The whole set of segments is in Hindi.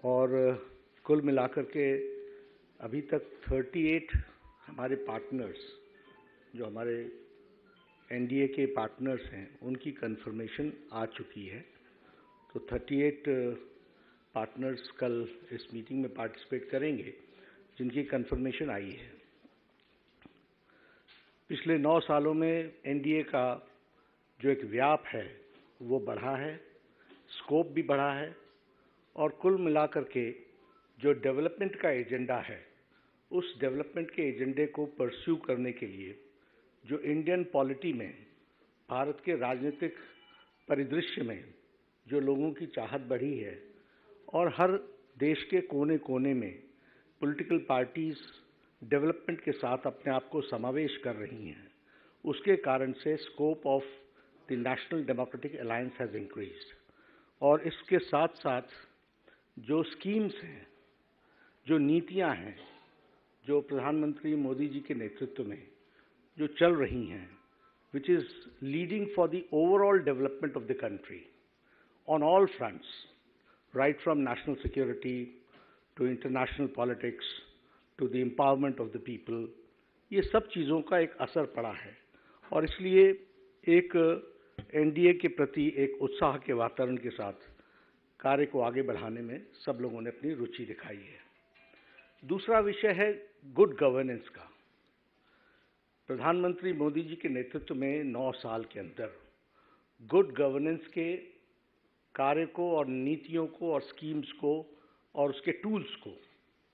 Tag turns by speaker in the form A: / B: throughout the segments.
A: और कुल मिलाकर के अभी तक 38 हमारे पार्टनर्स, जो हमारे एनडीए के पार्टनर्स हैं, उनकी कंफर्मेशन आ चुकी है। तो 38 पार्टनर्स कल इस मीटिंग में पार्टिसिपेट करेंगे जिनकी कंफर्मेशन आई है। पिछले 9 सालों में एनडीए का जो एक व्याप है वो बढ़ा है, स्कोप भी बढ़ा है, और कुल मिलाकर के जो डेवलपमेंट का एजेंडा है उस डेवलपमेंट के एजेंडे को परस्यू करने के लिए जो इंडियन पॉलिटी में, भारत के राजनीतिक परिदृश्य में जो लोगों की चाहत बढ़ी है और हर देश के कोने कोने में पॉलिटिकल पार्टीज डेवलपमेंट के साथ अपने आप को समावेश कर रही हैं, उसके कारण से scope of the national democratic alliance has increased. और इसके साथ साथ जो स्कीम्स हैं, जो नीतियां हैं, जो प्रधानमंत्री मोदी जी के नेतृत्व में जो चल रही हैं, which is leading for the overall development of the country on all fronts, right from national security to international politics to the empowerment of the people, ये सब चीज़ों का एक असर पड़ा है और इसलिए एक एनडीए के प्रति एक उत्साह के वातावरण के साथ कार्य को आगे बढ़ाने में सब लोगों ने अपनी रुचि दिखाई है। दूसरा विषय है गुड गवर्नेंस का। प्रधानमंत्री मोदी जी के नेतृत्व में 9 साल के अंदर गुड गवर्नेंस के कार्य को और नीतियों को और स्कीम्स को और उसके टूल्स को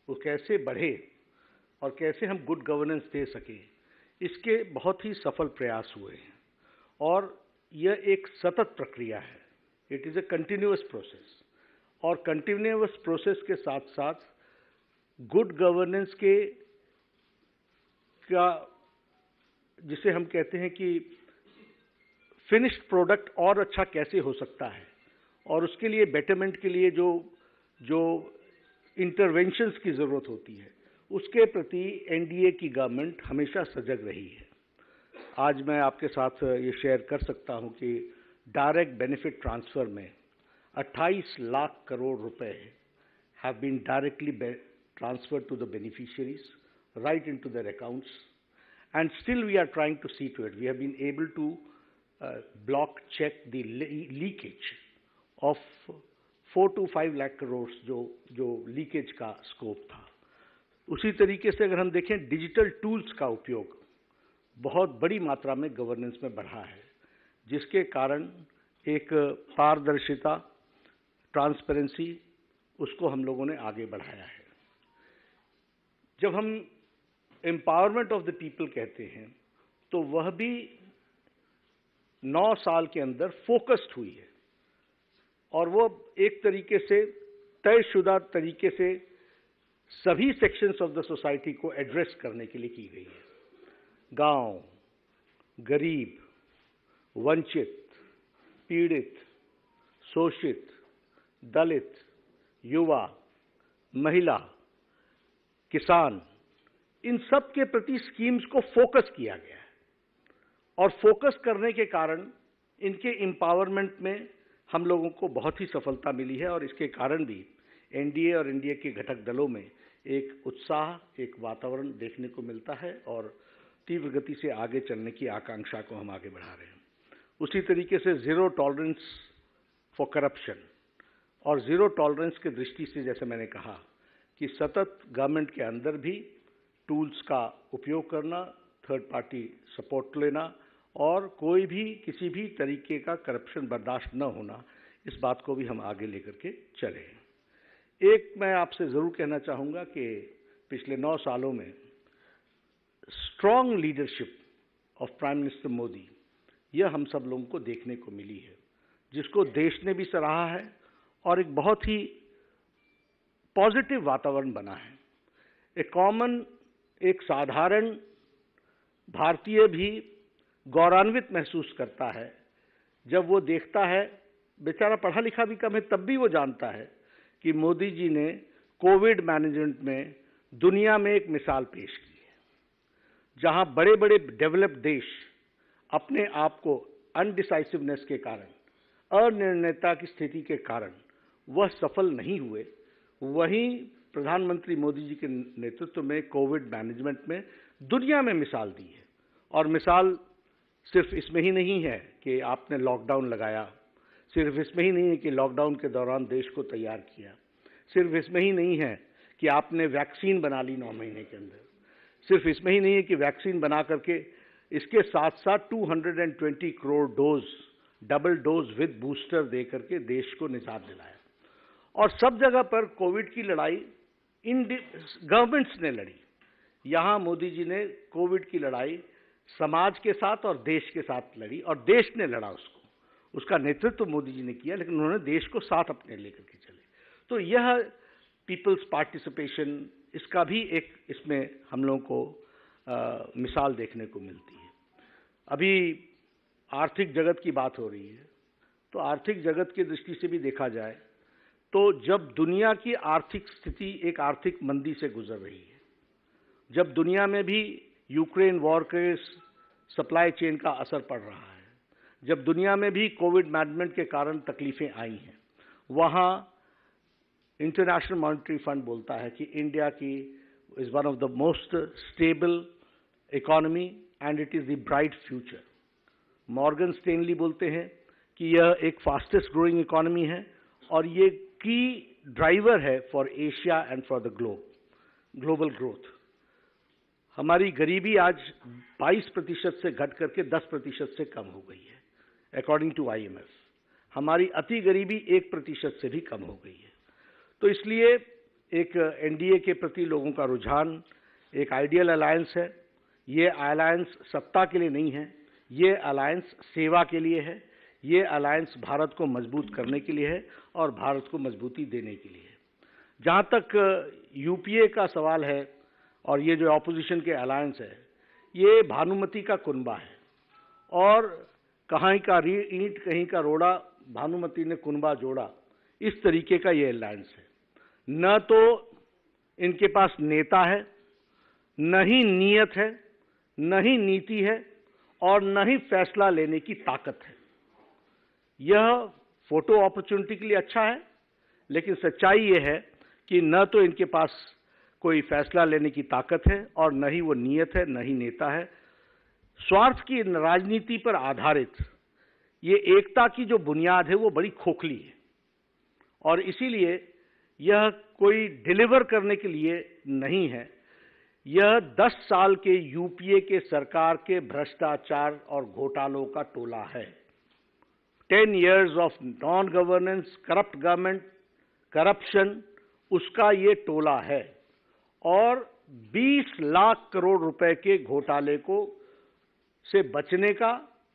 A: वो कैसे बढ़े और कैसे हम गुड गवर्नेंस दे सकें, इसके बहुत ही सफल प्रयास हुए हैं और यह एक सतत प्रक्रिया है। It is a continuous process और कंटिन्यूअस प्रोसेस के साथ साथ गुड गवर्नेंस के का जिसे हम कहते हैं कि फिनिश्ड प्रोडक्ट और अच्छा कैसे हो सकता है और उसके लिए बेटरमेंट के लिए जो इंटरवेंशंस की ज़रूरत होती है, उसके प्रति एनडीए की गवर्नमेंट हमेशा सजग रही है। आज मैं आपके साथ ये शेयर कर सकता हूं कि डायरेक्ट बेनिफिट ट्रांसफ़र में 28 लाख करोड़ रुपए have been directly transferred to the beneficiaries right into their accounts, and still we are trying to see to it. We have been able to block check the leakage of 4 to 5 lakh crores जो लीकेज का स्कोप था। उसी तरीके से अगर हम देखें, डिजिटल टूल्स का उपयोग बहुत बड़ी मात्रा में गवर्नेंस में बढ़ा है, जिसके कारण एक पारदर्शिता, ट्रांसपेरेंसी, उसको हम लोगों ने आगे बढ़ाया है। जब हम एम्पावरमेंट ऑफ द पीपल कहते हैं तो वह भी 9 साल के अंदर फोकस्ड हुई है और वो एक तरीके से तयशुदा तरीके से सभी सेक्शंस ऑफ द सोसाइटी को एड्रेस करने के लिए की गई है। गांव, गरीब, वंचित, पीड़ित, शोषित, दलित, युवा, महिला, किसान, इन सब के प्रति स्कीम्स को फोकस किया गया है और फोकस करने के कारण इनके एम्पावरमेंट में हम लोगों को बहुत ही सफलता मिली है और इसके कारण भी एनडीए और एनडीए के घटक दलों में एक उत्साह, एक वातावरण देखने को मिलता है और तीव्र गति से आगे चलने की आकांक्षा को हम आगे बढ़ा रहे हैं। उसी तरीके से ज़ीरो टॉलरेंस फॉर करप्शन और ज़ीरो टॉलरेंस की दृष्टि से, जैसे मैंने कहा कि सतत गवर्नमेंट के अंदर भी टूल्स का उपयोग करना, थर्ड पार्टी सपोर्ट लेना और कोई भी किसी भी तरीके का करप्शन बर्दाश्त न होना, इस बात को भी हम आगे लेकर के चले। एक मैं आपसे ज़रूर कहना चाहूँगा कि पिछले 9 सालों में strong leadership of prime minister Modi, यह हम सब लोगों को देखने को मिली है, जिसको देश ने भी सराहा है और एक बहुत ही पॉजिटिव वातावरण बना है। एक साधारण भारतीय भी गौरवान्वित महसूस करता है जब वो देखता है, बेचारा पढ़ा लिखा भी कम है, तब भी वो जानता है कि मोदी जी ने कोविड मैनेजमेंट में दुनिया में एक मिसाल पेश की है, जहां बड़े बड़े डेवलप्ड देश अपने आप को अनडिसाइसिवनेस के कारण, अनिर्णयता की स्थिति के कारण वह सफल नहीं हुए, वहीं प्रधानमंत्री मोदी जी के नेतृत्व में कोविड मैनेजमेंट में दुनिया में मिसाल दी है। और मिसाल सिर्फ इसमें ही नहीं है कि आपने लॉकडाउन लगाया, सिर्फ इसमें ही नहीं है कि लॉकडाउन के दौरान देश को तैयार किया, सिर्फ इसमें ही नहीं है कि आपने वैक्सीन बना ली 9 महीने के अंदर, सिर्फ इसमें ही नहीं है कि वैक्सीन बना करके इसके साथ साथ 220 crore dose, double dose with booster दे करके देश को निजात दिलाया। और सब जगह पर कोविड की लड़ाई इन गवर्नमेंट्स ने लड़ी। यहाँ मोदी जी ने कोविड की लड़ाई समाज के साथ और देश के साथ लड़ी, और देश ने लड़ा उसको, उसका नेतृत्व मोदी जी ने किया, लेकिन उन्होंने देश को साथ अपने लेकर के चले। तो यह पीपल्स पार्टिसिपेशन, इसका भी एक इसमें हम लोगों को मिसाल देखने को मिलती है। अभी आर्थिक जगत की बात हो रही है, तो आर्थिक जगत की दृष्टि से भी देखा जाए तो जब दुनिया की आर्थिक स्थिति एक आर्थिक मंदी से गुजर रही है, जब दुनिया में भी यूक्रेन वॉर के सप्लाई चेन का असर पड़ रहा है, जब दुनिया में भी कोविड मैनेजमेंट के कारण तकलीफें आई हैं, वहाँ इंटरनेशनल मॉनेटरी फंड बोलता है कि इंडिया की is one of the most stable economy and it is the bright future. Morgan Stanley बोलते हैं कि यह एक फास्टेस्ट ग्रोइंग इकोनॉमी है और ये की ड्राइवर है for Asia and for the global growth. हमारी गरीबी आज 22% से घट करके 10% से कम हो गई है अकॉर्डिंग टू IMF। हमारी अति गरीबी 1% से भी कम हो गई है। तो इसलिए एक NDA के प्रति लोगों का रुझान एक आइडियल अलायंस है। ये अलायंस सत्ता के लिए नहीं है, ये अलायंस सेवा के लिए है, ये अलायंस भारत को मजबूत करने के लिए है और भारत को मजबूती देने के लिए है। जहाँ तक UPA का सवाल है और ये जो ऑपोजिशन के अलायंस है, ये भानुमति का कुनबा है और कहीं का ईंट कहीं का रोड़ा, भानुमति ने कुनबा जोड़ा, इस तरीके का ये अलायंस है। न तो इनके पास नेता है, न ही नीयत है, न ही नीति है और न ही फैसला लेने की ताकत है। यह फोटो अपॉर्चुनिटी के लिए अच्छा है, लेकिन सच्चाई यह है कि न तो इनके पास कोई फैसला लेने की ताकत है और न ही वो नीयत है, न ही नेता है। स्वार्थ की राजनीति पर आधारित ये एकता की जो बुनियाद है वो बड़ी खोखली है और इसीलिए यह कोई डिलीवर करने के लिए नहीं है। यह 10 साल के UPA के सरकार के भ्रष्टाचार और घोटालों का टोला है। 10 years of non-governance, corrupt government, corruption, उसका ये टोला है और 20 लाख करोड़ रुपए के घोटाले को से बचने का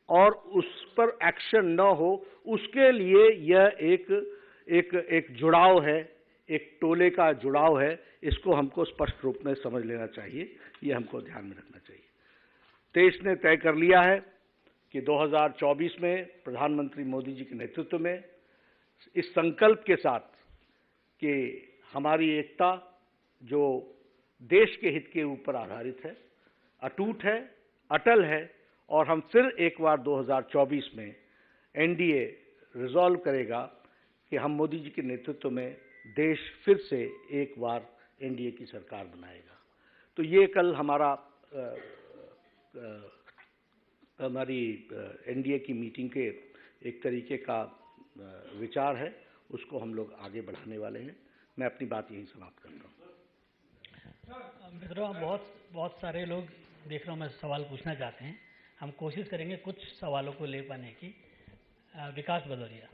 A: और उस पर एक्शन न हो, उसके लिए यह एक जुड़ाव है, एक टोले का जुड़ाव है। इसको हमको स्पष्ट रूप में समझ लेना चाहिए, ये हमको ध्यान में रखना चाहिए। देश ने तय कर लिया है कि 2024 में प्रधानमंत्री मोदी जी के नेतृत्व में इस संकल्प के साथ कि हमारी एकता जो देश के हित के ऊपर आधारित है, अटूट है, अटल है और हम फिर एक बार 2024 में NDA रिजॉल्व करेगा कि हम मोदी जी के नेतृत्व में देश फिर से एक बार NDA की सरकार बनाएगा। तो ये कल हमारी NDA की मीटिंग के एक तरीके का विचार है, उसको हम लोग आगे बढ़ाने वाले हैं। मैं अपनी बात यहीं समाप्त करता हूँ।
B: मित्रों, बहुत सारे लोग देख रहा हूँ मैं सवाल पूछना चाहते हैं। हम कोशिश करेंगे कुछ सवालों को ले पाने की। विकास भदौरिया।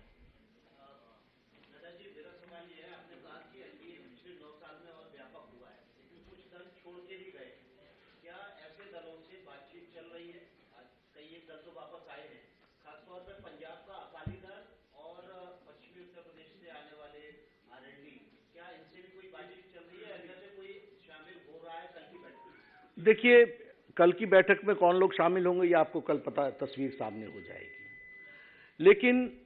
A: देखिए, कल की बैठक में कौन लोग शामिल होंगे ये आपको कल पता, तस्वीर सामने हो जाएगी। लेकिन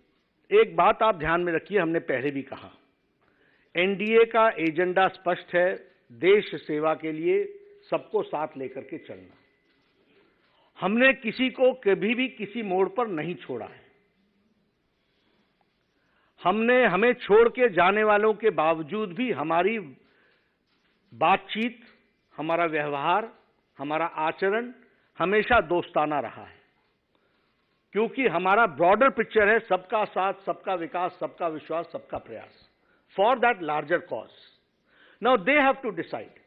A: एक बात आप ध्यान में रखिए, हमने पहले भी कहा, NDA का एजेंडा स्पष्ट है, देश सेवा के लिए सबको साथ लेकर के चलना। हमने किसी को कभी भी किसी मोड़ पर नहीं छोड़ा है। हमें छोड़ के जाने वालों के बावजूद भी हमारी बातचीत, हमारा व्यवहार, हमारा आचरण हमेशा दोस्ताना रहा है, क्योंकि हमारा ब्रॉडर पिक्चर है सबका साथ, सबका विकास, सबका विश्वास, सबका प्रयास, for that larger cause. Now they have to decide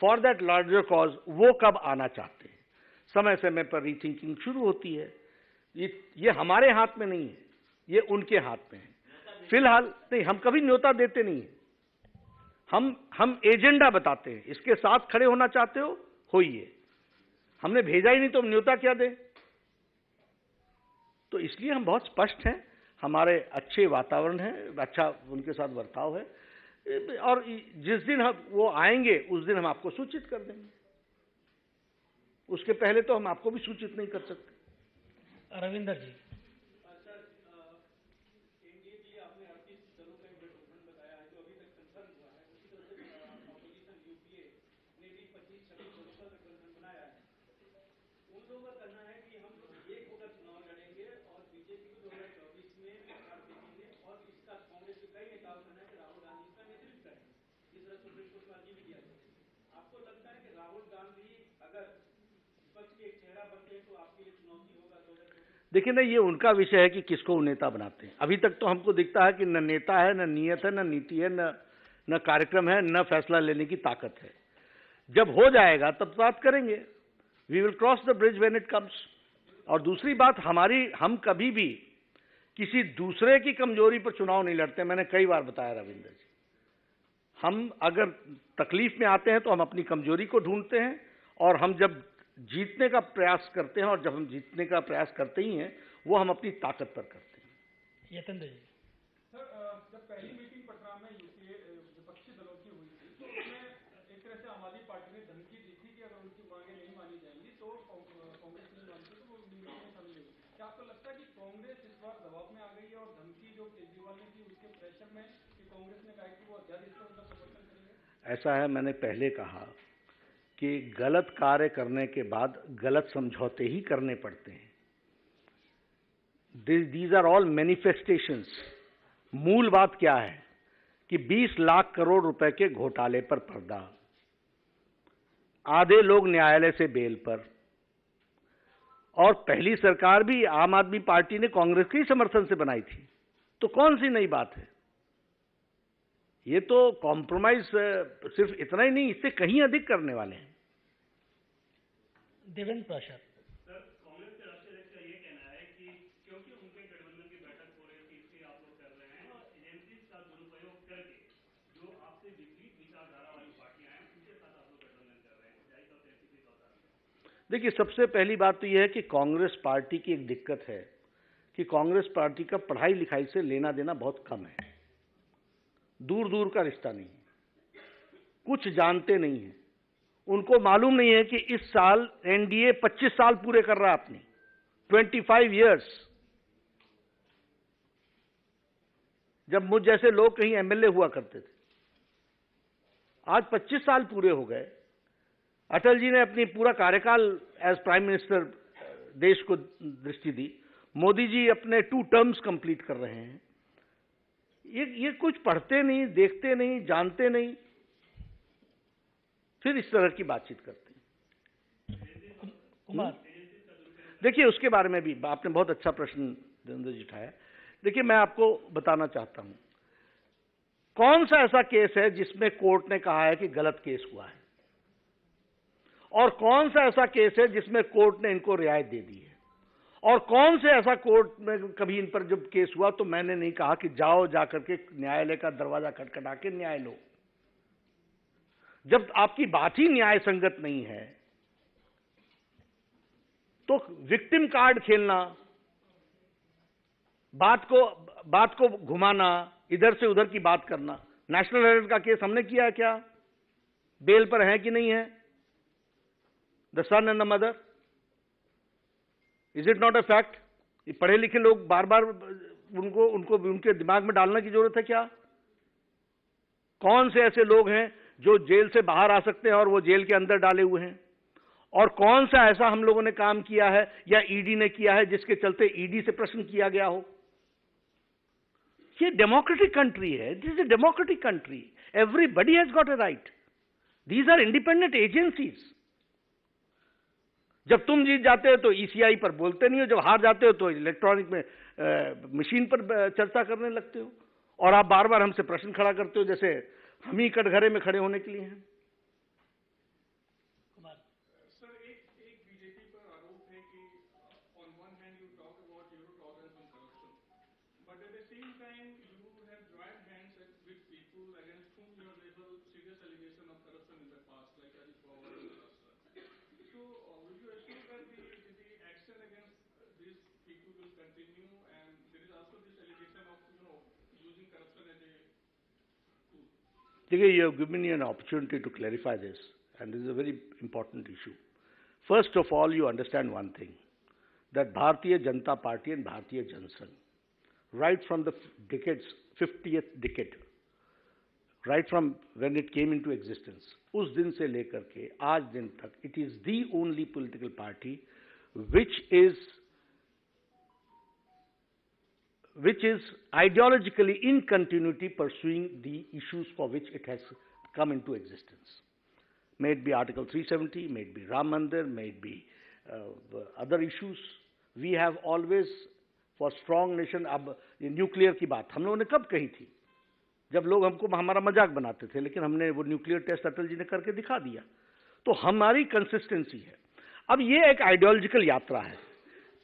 A: for that larger cause वो कब आना चाहते हैं। समय समय पर रीथिंकिंग शुरू होती है। ये हमारे हाथ में नहीं है, ये उनके हाथ में है। फिलहाल नहीं, हम कभी न्योता देते नहीं है। हम एजेंडा बताते हैं, इसके साथ खड़े होना चाहते हो, होइए। हमने भेजा ही नहीं तो हम न्योता क्या दें? तो इसलिए हम बहुत स्पष्ट हैं, हमारे अच्छे वातावरण है, अच्छा उनके साथ बर्ताव है, और जिस दिन हम वो आएंगे उस दिन हम आपको सूचित कर देंगे। उसके पहले तो हम आपको भी सूचित नहीं कर सकते।
B: रविंदर जी,
A: देखिए ना, ये उनका विषय है कि किसको नेता बनाते हैं। अभी तक तो हमको दिखता है कि न नेता है, न नीयत है, न नीति है, न कार्यक्रम है, न फैसला लेने की ताकत है। जब हो जाएगा तब बात करेंगे। We will cross the bridge when it comes. और दूसरी बात, हम कभी भी किसी दूसरे की कमजोरी पर चुनाव नहीं लड़ते। मैंने कई बार बताया रविंद्र जी, हम अगर तकलीफ में आते हैं तो हम अपनी कमजोरी को ढूंढते हैं, और हम जब जीतने का प्रयास करते हैं, और जब हम जीतने का प्रयास करते ही हैं, वो हम अपनी ताकत पर करते हैं।
B: यतेंद्र जी,
C: सर, जब पहली मीटिंग पटना में यूपीए विपक्षी दलों की हुई थी, तो उसमें एक तरह से आम आदमी पार्टी ने धमकी दी थी कि अगर उनकी मांगे नहीं मानी जाएंगी तो कांग्रेस नहीं मानती तो वो मीटिंग में शामिल होगी। क्या आपको लगता है कि कांग्रेस इस बार दबाव में आ गई है, और धमकी जो केजरीवाल ने दी उसके प्रेशर में कि कांग्रेस ने कहा कि वो अध्यादेश पर उनका समर्थन करेंगे?
A: ऐसा है, मैंने पहले कहा कि गलत कार्य करने के बाद गलत समझौते ही करने पड़ते हैं। These are all manifestations. मूल बात क्या है कि 20 लाख करोड़ रुपए के घोटाले पर पर्दा, आधे लोग न्यायालय से बेल पर, और पहली सरकार भी आम आदमी पार्टी ने कांग्रेस के ही समर्थन से बनाई थी। तो कौन सी नई बात है? ये तो कॉम्प्रोमाइज सिर्फ इतना ही नहीं, इससे कहीं अधिक करने वाले हैं।
B: देवेंद्र प्रसाद,
D: सर, कांग्रेस के राष्ट्रीय अध्यक्ष का ये कहना है कि क्योंकि उनके गठबंधन की बैठक हो रही थी, इसलिए आप लोग कर रहे हैं, और एजेंसी का दुरुपयोग करके जो आपसे विपरीत विचारधारा वाली पार्टियां हैं उनके साथ आप लोग गठबंधन कर रहे हैं। जाहिर तौर पर ऐसी कोई बात।
A: देखिए, सबसे पहली बात तो यह है कि कांग्रेस पार्टी की एक दिक्कत है कि कांग्रेस पार्टी का पढ़ाई लिखाई से लेना देना बहुत कम है। दूर दूर का रिश्ता नहीं है, कुछ जानते नहीं है। उनको मालूम नहीं है कि इस साल एनडीए 25 साल पूरे कर रहा है अपनी, 25 इयर्स। जब मुझ जैसे लोग कहीं एमएलए हुआ करते थे, आज 25 साल पूरे हो गए। अटल जी ने अपनी पूरा कार्यकाल एज प्राइम मिनिस्टर देश को दृष्टि दी। मोदी जी अपने 2 टर्म्स कंप्लीट कर रहे हैं। ये कुछ पढ़ते नहीं, देखते नहीं, जानते नहीं, फिर इस तरह की बातचीत करते हैं।
B: कुमार,
A: देखिए, उसके बारे में भी आपने बहुत अच्छा प्रश्न देवेंद्र जी उठाया। देखिए, मैं आपको बताना चाहता हूं, कौन सा ऐसा केस है जिसमें कोर्ट ने कहा है कि गलत केस हुआ है, और कौन सा ऐसा केस है जिसमें कोर्ट ने इनको रियायत दे दी है, और कौन से ऐसा कोर्ट में कभी इन पर जब केस हुआ तो मैंने नहीं कहा कि जाओ जाकर के न्यायालय का दरवाजा खटखटा के न्याय लो। जब आपकी बात ही न्याय संगत नहीं है तो विक्टिम कार्ड खेलना, बात को घुमाना, इधर से उधर की बात करना। नेशनल हेराल्ड का केस हमने किया है क्या? बेल पर है कि नहीं है the son and the mother? Is it not a fact? ये पढ़े लिखे लोग बार बार उनको उनके दिमाग में डालने की जरूरत है क्या? कौन से ऐसे लोग हैं जो जेल से बाहर आ सकते हैं और वो जेल के अंदर डाले हुए हैं? और कौन सा ऐसा हम लोगों ने काम किया है या ईडी ने किया है जिसके चलते ईडी से प्रश्न किया गया हो? ये डेमोक्रेटिक कंट्री है, this is a democratic country, everybody has got a right, these are independent agencies. जब तुम जीत जाते हो तो ईसीआई पर बोलते नहीं हो, जब हार जाते हो तो इलेक्ट्रॉनिक में मशीन पर चर्चा करने लगते हो, और आप बार बार हमसे प्रश्न खड़ा करते हो जैसे हम ही कटघरे में खड़े होने के लिए हैं।
C: सर, एक बीजेपी पर आरोप है कि on one hand you talk about zero tolerance on corruption, but at the same time you have joined hands with people against whom you have labeled serious allegation of corruption in the past, like Ajit Pawar and others. So, would you assure that the action against these people will continue, and there is also this allegation of using corruption as a tool?
A: देखिए, you have given me an opportunity to clarify this, and this is a very important issue. First of all, you understand one thing, that Bharatiya Janata Party and Bharatiya Janasangh, right from the 50th decade, right from when it came into existence, उस दिन से लेकर के आज दिन तक, it is the only political party which is ideologically in continuity pursuing the issues for which it has come into existence. May it be Article 370, may it be Ram Mandir, may it be other issues. We have always, for strong nation, अब ये न्यूक्लियर की बात हम लोगों ने कब कही थी? जब लोग हमको हमारा मजाक बनाते थे, लेकिन हमने वो न्यूक्लियर टेस्ट अटल जी ने करके दिखा दिया। तो हमारी कंसिस्टेंसी है। अब ये एक आइडियोलॉजिकल यात्रा है।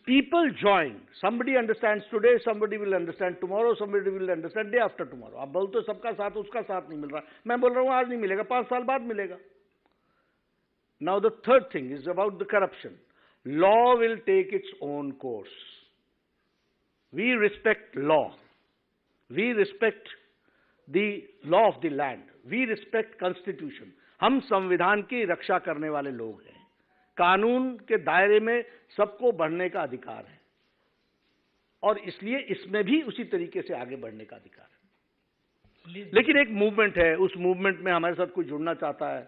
A: People join. Somebody understands today, somebody will understand tomorrow, somebody will understand day after tomorrow. आप बोलते हो सबका साथ, उसका साथ नहीं मिल रहा, मैं बोल रहा हूँ आज नहीं मिलेगा, 5 साल बाद मिलेगा। Now the third thing is about the corruption. Law will take its own course. We respect law. We respect the law of the land. We respect constitution. हम संविधान की रक्षा करने वाले लोग हैं। कानून के दायरे में सबको बढ़ने का अधिकार है, और इसलिए इसमें भी उसी तरीके से आगे बढ़ने का अधिकार है। लेकिन एक मूवमेंट है, उस मूवमेंट में हमारे साथ कोई जुड़ना चाहता है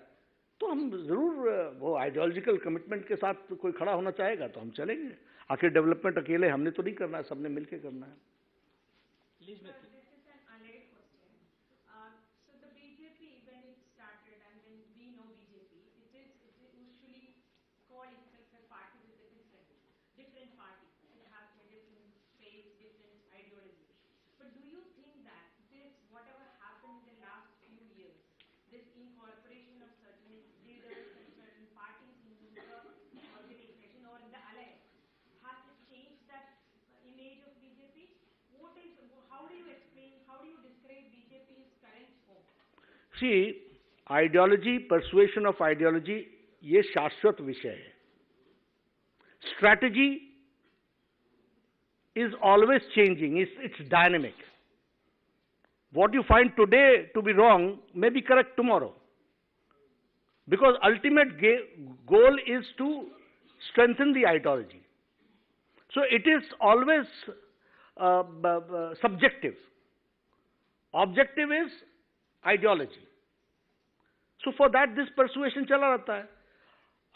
A: तो हम जरूर, वो आइडियोलॉजिकल कमिटमेंट के साथ कोई खड़ा होना चाहेगा तो हम चलेंगे। आखिर डेवलपमेंट अकेले हमने तो नहीं करना है, सबने मिलकर करना है। See, ideology, persuasion of ideology, ये शाश्वत विषय है। Strategy is always changing, it's dynamic. What you find today to be wrong may be correct tomorrow. Because ultimate goal is to strengthen the ideology. So it is always subjective. Objective is ideology. So for that this persuasion चला रहता है।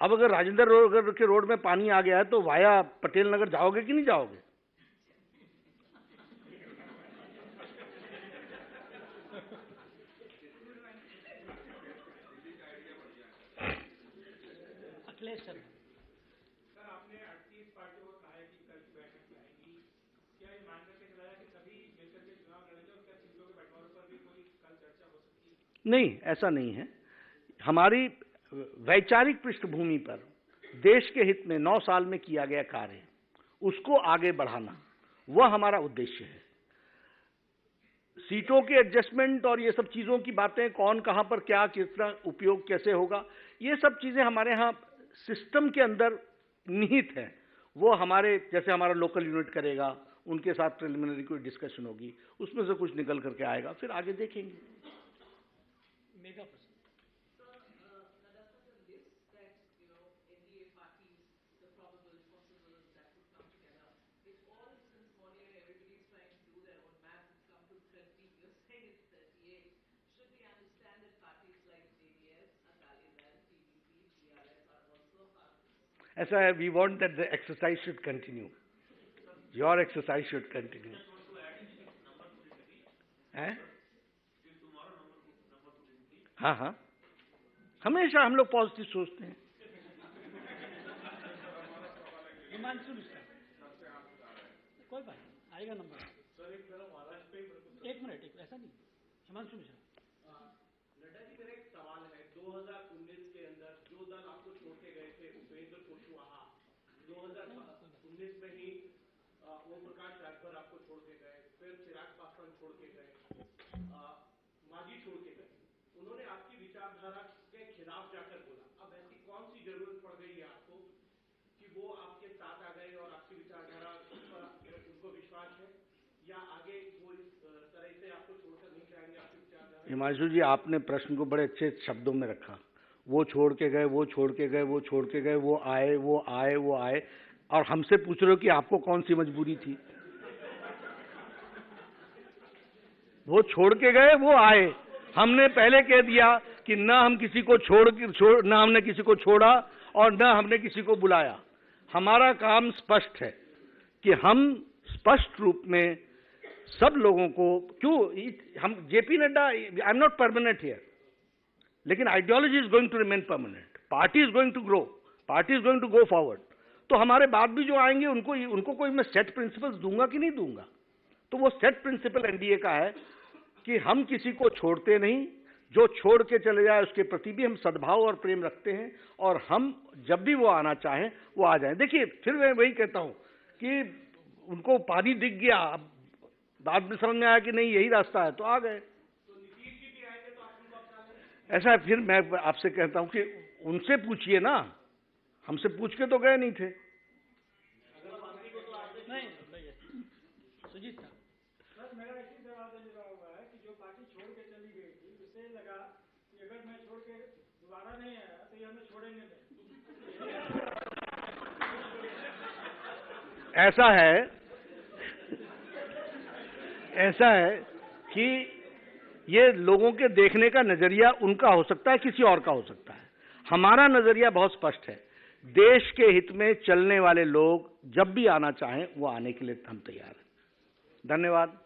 A: अब अगर राजेंद्र नगर के रोड में पानी आ गया है तो वाया पटेल नगर जाओगे कि नहीं जाओगे?
B: सर,
C: आपने 38 पार्टियों को कहा है कि कल की बैठक में आएगी, क्या ये मान करके चलाया कि सभी मिलकर के चुनाव लड़ेंगे, और क्या सीटों के बंटवारे पर भी कोई कल चर्चा हो सकती है?
A: नहीं, ऐसा नहीं है। हमारी वैचारिक पृष्ठभूमि पर देश के हित में 9 साल में किया गया कार्य, उसको आगे बढ़ाना, वह हमारा उद्देश्य है। सीटों के एडजस्टमेंट और ये सब चीजों की बातें, कौन कहां पर क्या, कितना उपयोग कैसे होगा, ये सब चीजें हमारे यहाँ सिस्टम के अंदर निहित है। वो हमारे, जैसे हमारा लोकल यूनिट करेगा, उनके साथ प्रिलिमिनरी कोई डिस्कशन होगी, उसमें से कुछ निकल करके आएगा, फिर आगे देखेंगे।
B: मेगा प्रश्न।
A: ऐसा है, we want that the exercise should continue. Your exercise should continue. है? हाँ हाँ, हमेशा हम लोग पॉजिटिव सोचते हैं।
B: हिमांशु मिश्रा, कोई बात नहीं, आएगा नंबर। एक मिनट, ऐसा नहीं, हिमांशु मिश्रा।
E: नड्डा जी, मेरा एक सवाल है। 2019 के अंदर जो दल आपको छोड़ के गए थे, उपेंद्र कुशवाहा, 2019 में ही ओम प्रकाश राजभर आपको छोड़ के गए, फिर चिराग पासवान छोड़ के गए, मांझी छोड़ के गए। उन्होंने आपकी विचारधारा के खिलाफ जाकर बोला। अब ऐसी कौन सी जरूरत पड़ गई है आपको कि वो आपके साथ आ गए और आपकी विचारधारा पर उनको विश्वास है, या आगे वो इस तरह से आपको छोड़कर नहीं जाएंगे आपकी विचारधारा?
A: हिमांशु जी, आपने प्रश्न को बड़े अच्छे शब्दों में रखा। वो छोड़ के गए, वो छोड़ के गए, वो छोड़ के गए, वो आए, वो आए, वो आए, और हमसे पूछ रहे हो कि आपको कौन सी मजबूरी थी? वो छोड़ के गए, वो आए। हमने पहले कह दिया कि ना हम किसी को ना हमने किसी को छोड़ा और ना हमने किसी को बुलाया। हमारा काम स्पष्ट है कि हम स्पष्ट रूप में सब लोगों को, हम JP Nadda, I am not permanent here, लेकिन ideology is going to remain permanent, party is going to grow, party is going to go forward. तो हमारे बाद भी जो आएंगे उनको कोई मैं सेट प्रिंसिपल्स दूंगा कि नहीं दूंगा? तो वो सेट प्रिंसिपल एनडीए का है कि हम किसी को छोड़ते नहीं, जो छोड़ के चले जाए उसके प्रति भी हम सद्भाव और प्रेम रखते हैं, और हम जब भी वो आना चाहें वो आ जाएं। देखिए, फिर मैं वही कहता हूं कि उनको पानी दिख गया, अब बाद में समझ में आया कि नहीं यही रास्ता है, तो आ गए। ऐसा फिर मैं आपसे कहता हूं कि उनसे पूछिए ना, हमसे पूछ के तो गए नहीं थे।
B: नहीं सुजीत था।
C: सर, मेरा इसी सवाल से जुड़ा हुआ है कि जो पार्टी छोड़ के चली गई थी, उससे लगा कि अगर मैं छोड़ के दोबारा नहीं आया तो ये हमें छोड़ेंगे नहीं।
A: ऐसा है कि ये लोगों के देखने का नजरिया उनका हो सकता है, किसी और का हो सकता है। हमारा नजरिया बहुत स्पष्ट है। देश के हित में चलने वाले लोग जब भी आना चाहें वो आने के लिए हम तैयार हैं। धन्यवाद।